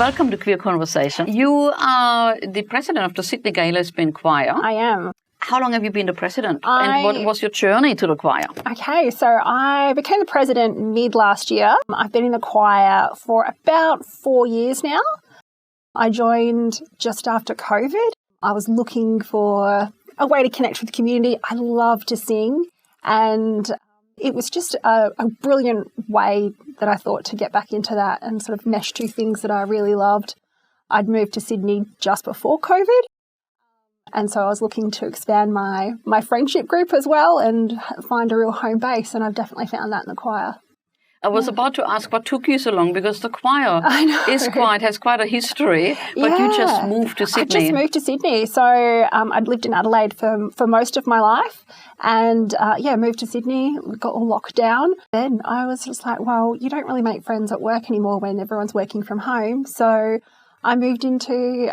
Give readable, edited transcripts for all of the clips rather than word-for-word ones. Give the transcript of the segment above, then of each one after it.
Welcome to Queer Conversation. You are the president of the Sydney Gay Lesbian Choir. I am. How long have you been the president? And what was your journey to the choir? Okay, so I became the president mid last year. I've been in the choir for about 4 years now. I joined just after COVID. I was looking for a way to connect with the community. I love to sing, and it was just a brilliant way that I thought to get back into that and sort of mesh two things that I really loved. I'd moved to Sydney just before COVID, and so I was looking to expand my friendship group as well and find a real home base, and I've definitely found that in the choir. I was about to ask what took you so long, because the choir has quite a history, but you just moved to Sydney. I just moved to Sydney. So I'd lived in Adelaide for most of my life, and moved to Sydney. We got all locked down. Then I was just like, well, you don't really make friends at work anymore when everyone's working from home. So I moved into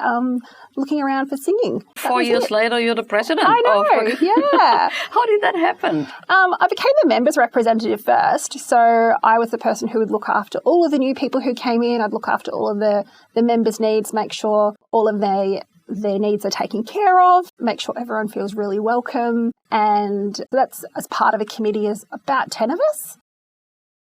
looking around for singing. 4 years later, you're the president. I know, yeah. How did that happen? I became the members representative first. So I was the person who would look after all of the new people who came in. I'd look after all of the members' needs, make sure all of their needs are taken care of, make sure everyone feels really welcome. And that's as part of a committee is about 10 of us.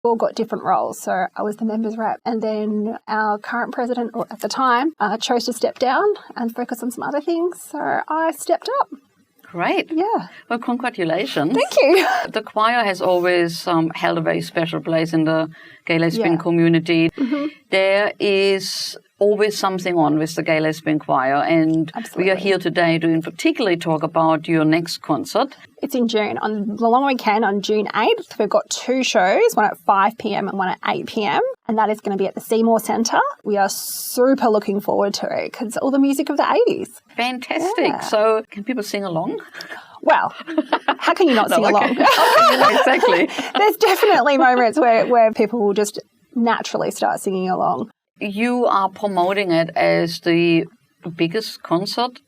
All got different roles. So I was the members rep, and then our current president, or at the time, chose to step down and focus on some other things. So I stepped up. Great. Yeah. Well, congratulations. Thank you. The choir has always held a very special place in the gay lesbian community. Mm-hmm. There is always something on with the Gay Lesbian Choir, and we are here today to in particular talk about your next concert. It's in June, on the long weekend on June 8th. We've got 2 shows, one at 5 p.m. and one at 8 p.m. and that is going to be at the Seymour Centre. We are super looking forward to it because it's all the music of the 80s. Fantastic. Yeah. So can people sing along? Well, how can you not sing along? Exactly. There's definitely moments where people will just naturally start singing along. You are promoting it as the biggest concert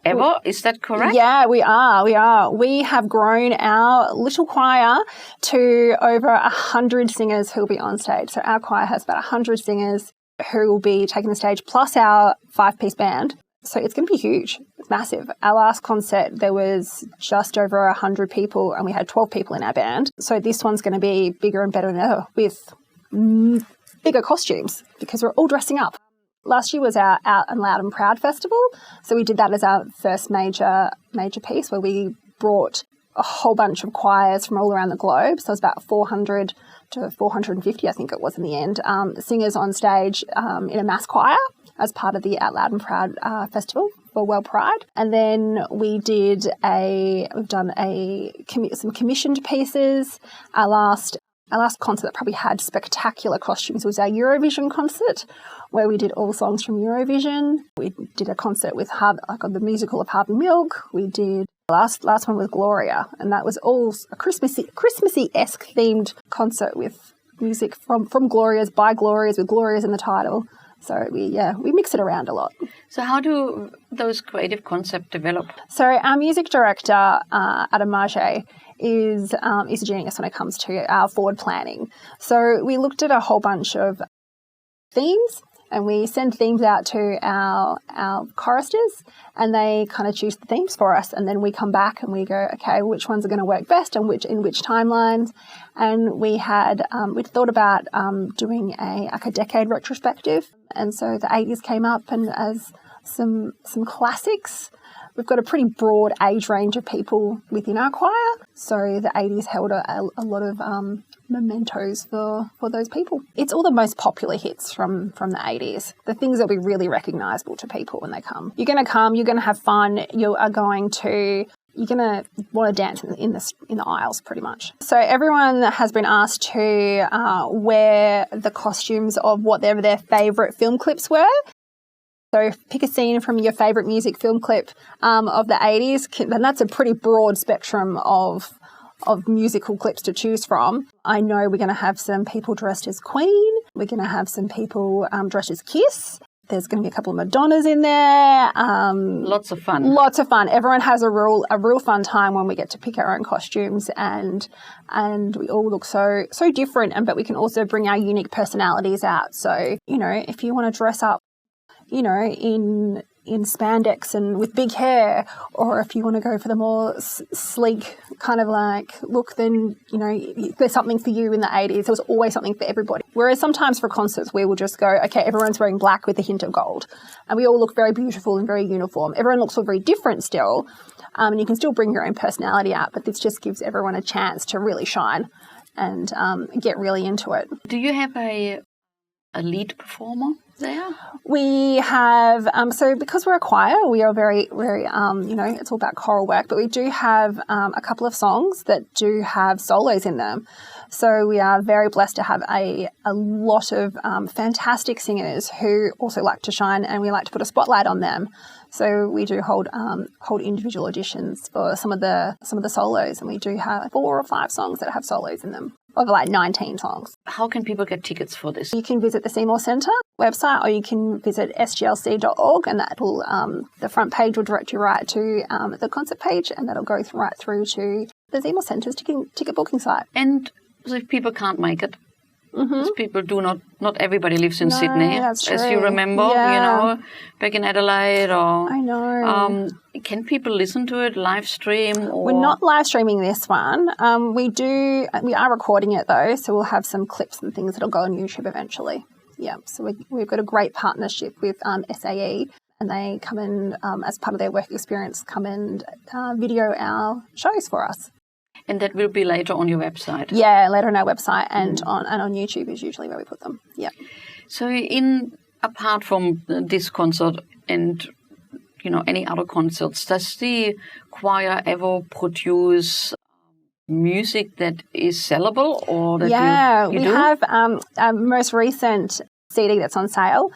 ever, is that correct? Yeah, we are. We have grown our little choir to over 100 singers who will be on stage. So our choir has about 100 singers who will be taking the stage, plus our 5-piece band. So it's going to be huge. It's massive. Our last concert, there was just over 100 people and we had 12 people in our band. So this one's going to be bigger and better than ever with bigger costumes because we're all dressing up. Last year was our Out and Loud and Proud festival. So we did that as our first major piece where we brought a whole bunch of choirs from all around the globe. So it was about 400 to 450, I think it was in the end, singers on stage in a mass choir as part of the Out Loud and Proud festival for World Pride. And then we've done some commissioned pieces. Our last concert that probably had spectacular costumes was our Eurovision concert, where we did all songs from Eurovision. We did a concert with the musical of Harvey Milk. We did last one with Gloria, and that was all a Christmassy-esque themed concert with music from Glorias by Glorias with Glorias in the title. So we mix it around a lot. So how do those creative concepts develop? So our music director, Adam Marge, is a genius when it comes to our forward planning. So we looked at a whole bunch of themes and we send themes out to our choristers and they kind of choose the themes for us, and then we come back and we go, okay, which ones are going to work best and in which timelines. And we'd thought about doing a decade retrospective, and so the 80s came up and as some classics. We've got a pretty broad age range of people within our choir, so the 80s held a lot of mementos for those people. It's all the most popular hits from the 80s, the things that will be really recognisable to people when they come. You're going to come, you're going to have fun, you're going to want to dance in the aisles pretty much. So everyone has been asked to wear the costumes of whatever their favourite film clips were. So pick a scene from your favourite music film clip of the 80s, and that's a pretty broad spectrum of musical clips to choose from. I know we're going to have some people dressed as Queen. We're going to have some people dressed as Kiss. There's going to be a couple of Madonnas in there. Lots of fun. Lots of fun. Everyone has a real fun time when we get to pick our own costumes, and we all look so different, but we can also bring our unique personalities out. So, if you want to dress up, in spandex and with big hair, or if you want to go for the more sleek kind of like look, then, there's something for you in the 80s. There was always something for everybody. Whereas sometimes for concerts, we will just go, okay, everyone's wearing black with a hint of gold. And we all look very beautiful and very uniform. Everyone looks all very different still. And you can still bring your own personality out, but this just gives everyone a chance to really shine and get really into it. Do you have a lead performer there? We have, so because we're a choir, we are very, very, it's all about choral work, but we do have a couple of songs that do have solos in them. So we are very blessed to have a lot of fantastic singers who also like to shine, and we like to put a spotlight on them. So we do hold individual auditions for some of the solos, and we do have 4 or 5 songs that have solos in them, of like 19 songs. How can people get tickets for this? You can visit the Seymour Centre website, or you can visit sglc.org, and that will the front page will direct you right to the concert page, and that'll go right through to the Seymour Centre's ticket booking site. And so if people can't make it, because people do not everybody lives in Sydney, that's as true. you remember, back in Adelaide, or I know. Can people listen to it live stream? Or? We're not live streaming this one. We are recording it though, so we'll have some clips and things that'll go on YouTube eventually. Yeah, so we've got a great partnership with SAE, and they come in as part of their work experience, come and video our shows for us. And that will be later on your website? Yeah, later on our website, and on YouTube is usually where we put them. Yeah. So apart from this concert and, any other concerts, does the choir ever produce music that is sellable, or that you we do? have our most recent CD that's on sale,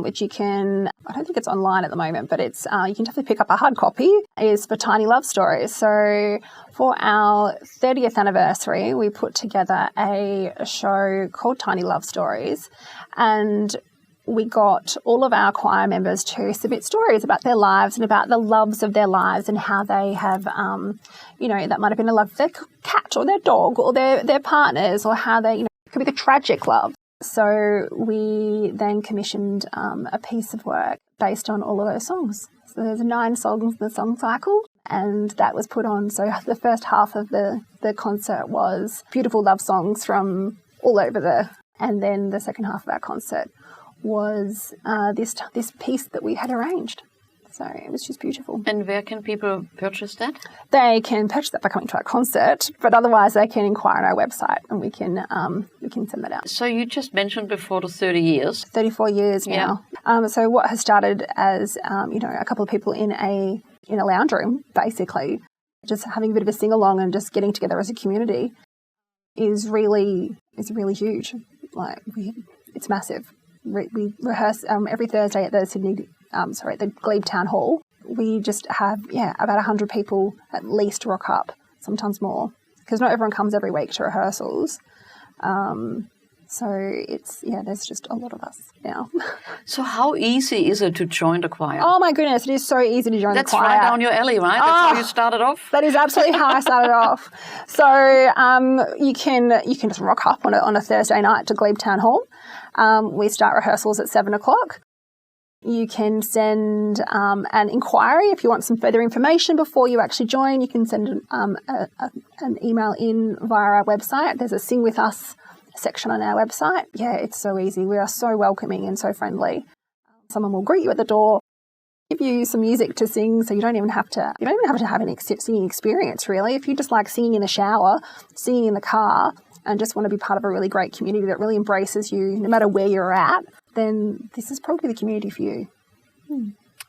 which you can, I don't think it's online at the moment, but it's you can definitely pick up a hard copy, is for Tiny Love Stories. So for our 30th anniversary, we put together a show called Tiny Love Stories, and we got all of our choir members to submit stories about their lives and about the loves of their lives, and how they have, that might have been a love for their cat or their dog or their partners, or how they, it could be the tragic love. So we then commissioned a piece of work based on all of those songs. So there's 9 songs in the song cycle, and that was put on. So the first half of the concert was beautiful love songs from all over and then the second half of our concert was this piece that we had arranged. So it was just beautiful. And where can people purchase that? They can purchase that by coming to our concert, but otherwise they can inquire on our website, and we can send that out. So you just mentioned before the 30 years. 34 years now. So what has started as a couple of people in a lounge room, basically, just having a bit of a sing along and just getting together as a community is really huge. Like it's massive. We rehearse every Thursday at the Glebe Town Hall. We just have, about 100 people at least rock up, sometimes more, because not everyone comes every week to rehearsals. So there's just a lot of us now. So how easy is it to join the choir? Oh my goodness, it is so easy to join the choir. That's right down your alley, right? That's how you started off? That is absolutely how I started off. So you can just rock up on a Thursday night to Glebe Town Hall. We start rehearsals at 7:00. You can send an inquiry if you want some further information before you actually join. You can send an email in via our website. There's a Sing With Us section on our website. Yeah, it's so easy. We are so welcoming and so friendly. Someone will greet you at the door, give you some music to sing, so you don't even have to have any singing experience, really. If you just like singing in the shower, singing in the car, and just want to be part of a really great community that really embraces you no matter where you're at, then this is probably the community for you.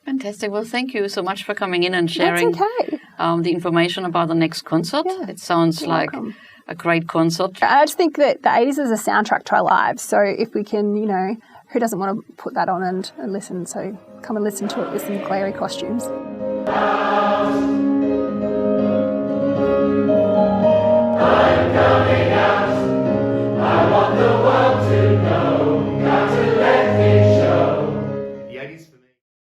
Fantastic. Well, thank you so much for coming in and sharing the information about the next concert. Yeah, it sounds like a great concert. I just think that the 80s is a soundtrack to our lives. So if we can, who doesn't want to put that on and listen? So come and listen to it with some glary costumes. I'm